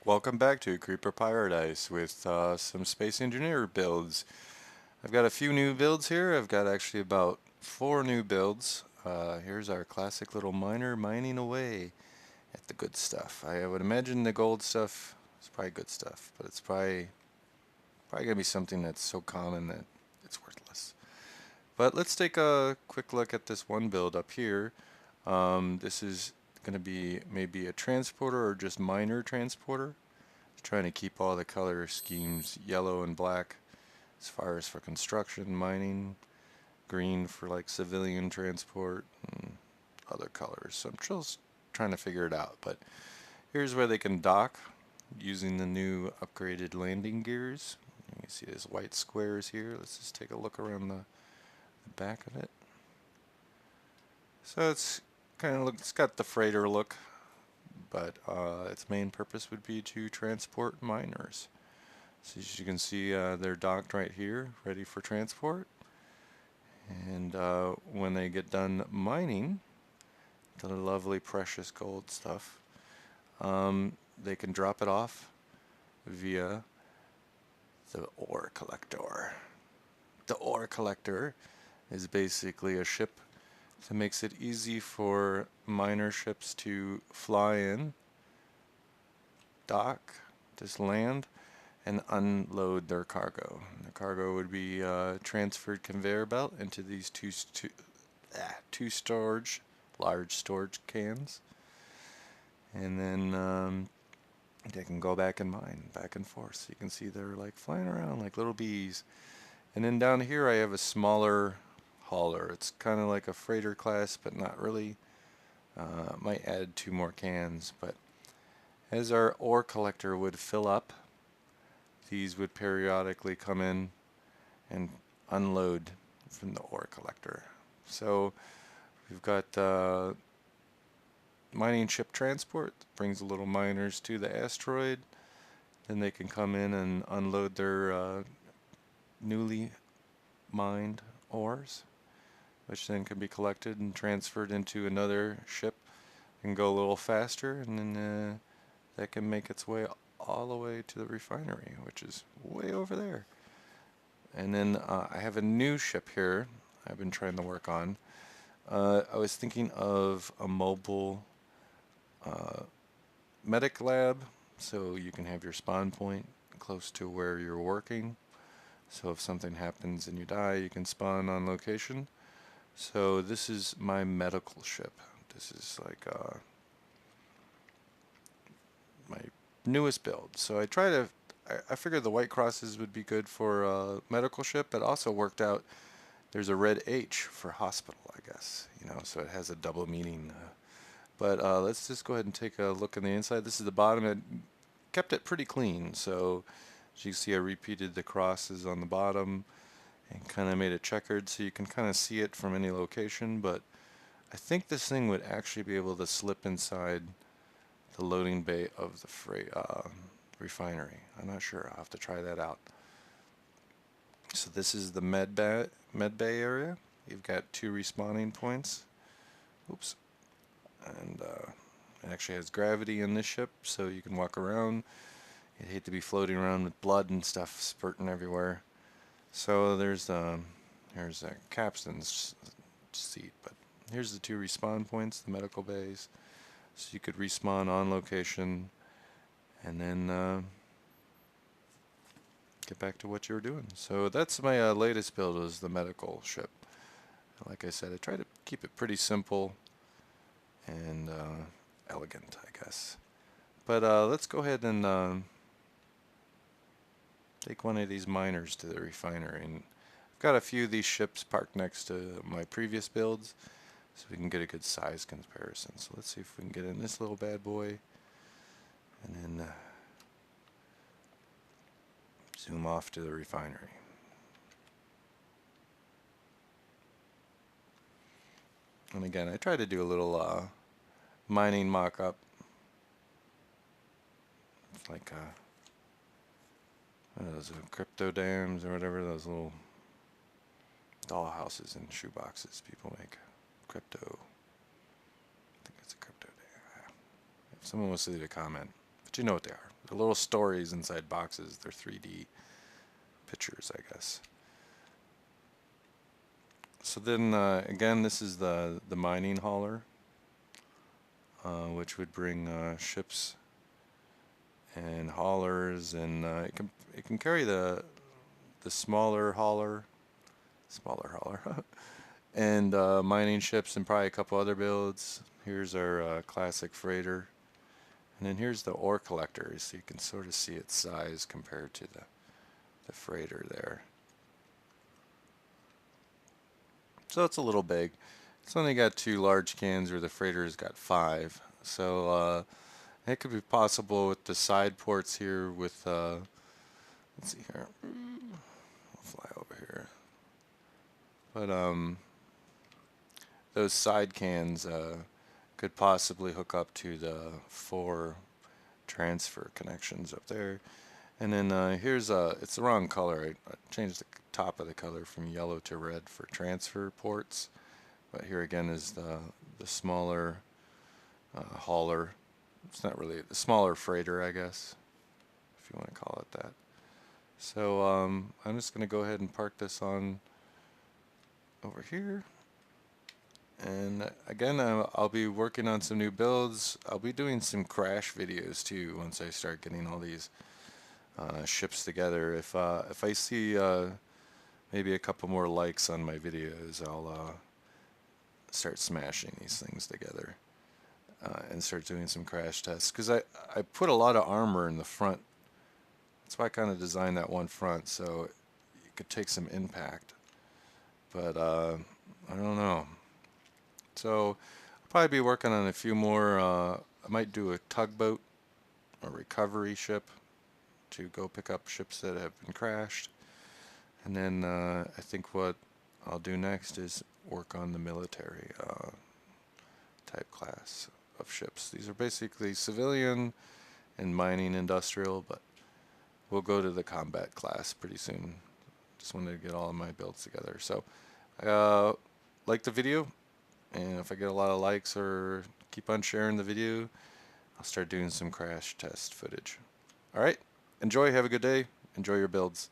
Welcome back to Creeper Paradise with some Space Engineer builds. I've got a few new builds here. I've got actually about 4 new builds. Here's our classic little miner mining away at the good stuff. I would imagine the gold stuff is probably good stuff, but it's probably going to be something that's so common that it's worthless. But let's take a quick look at this one build up here. This is going to be maybe a transporter or just miner transporter. Trying to keep all the color schemes yellow and black as far as for construction, mining, green for like civilian transport, and other colors. So I'm just trying to figure it out. But here's where they can dock using the new upgraded landing gears. You can see there's white squares here. Let's just take a look around the back of it. So it's it's got the freighter look, but its main purpose would be to transport miners. So as you can see, they're docked right here, ready for transport. And when they get done mining the lovely precious gold stuff, they can drop it off via the ore collector. The ore collector is basically a ship that makes it easy for miner ships to fly in, dock, just land, and unload their cargo. The cargo would be transferred conveyor belt into these two large storage cans, and then they can go back and mine back and forth. So you can see they're like flying around like little bees. And then down here I have a smaller hauler. It's kind of like a freighter class, but not really. Might add 2 more cans, but as our ore collector would fill up, these would periodically come in and unload from the ore collector. So we've got mining ship transport, brings the little miners to the asteroid. Then they can come in and unload their newly mined ores, which then can be collected and transferred into another ship and go a little faster, and then that can make its way all the way to the refinery, which is way over there. And then I have a new ship here I've been trying to work on. I was thinking of a mobile medic lab, so you can have your spawn point close to where you're working. So if something happens and you die, you can spawn on location. So this is my medical ship. This is like my newest build. So I figured the white crosses would be good for a medical ship, but also worked out there's a red H for hospital, I guess, so it has a double meaning. But let's just go ahead and take a look on the inside. This is the bottom. It kept it pretty clean, so as you can see, I repeated the crosses on the bottom and kind of made it checkered so you can kind of see it from any location. But I think this thing would actually be able to slip inside the loading bay of the refinery. I'm not sure. I'll have to try that out. So this is the med bay area. You've got 2 respawning points. Oops. And it actually has gravity in this ship, so you can walk around. You'd hate to be floating around with blood and stuff spurting everywhere. So here's a captain's seat, but here's the 2 respawn points, the medical bays. So you could respawn on location and then get back to what you were doing. So that's my latest build, is the medical ship. Like I said, I try to keep it pretty simple and elegant, I guess. But let's go ahead and take one of these miners to the refinery. And I've got a few of these ships parked next to my previous builds, so we can get a good size comparison. So let's see if we can get in this little bad boy, and then zoom off to the refinery. And again, I try to do a little mining mock-up. It's like what are those crypto dams or whatever, those little doll houses and shoe boxes people make. Crypto. I think it's a crypto dam. If someone wants to leave a comment, but you know what they are. They're little stories inside boxes. They're 3D pictures, I guess. So then again, this is the mining hauler, which would bring ships and haulers, and it can carry the smaller hauler, and mining ships and probably a couple other builds. Here's our classic freighter, and then here's the ore collector, so you can sort of see its size compared to the freighter there. So it's a little big. It's only got 2 large cans, where the freighter's got 5. So it could be possible with the side ports here with, let's see here, I'll fly over here. But those side cans could possibly hook up to the 4 transfer connections up there. And then here's it's the wrong color. I changed the top of the color from yellow to red for transfer ports. But here again is the smaller hauler. It's not really the smaller freighter, I guess, if you want to call it that. So I'm just going to go ahead and park this on over here. And again, I'll be working on some new builds. I'll be doing some crash videos too once I start getting all these ships together. If I see maybe a couple more likes on my videos, I'll start smashing these things together and start doing some crash tests. Because I put a lot of armor in the front. That's why I kind of designed that one front, so you could take some impact. But I don't know. So I'll probably be working on a few more. I might do a tugboat, a recovery ship, to go pick up ships that have been crashed. And then I think what I'll do next is work on the military type class of ships. These are basically civilian and mining industrial, but we'll go to the combat class pretty soon. Just wanted to get all of my builds together. So like the video, and if I get a lot of likes or keep on sharing the video, I'll start doing some crash test footage. Alright, enjoy, have a good day, enjoy your builds.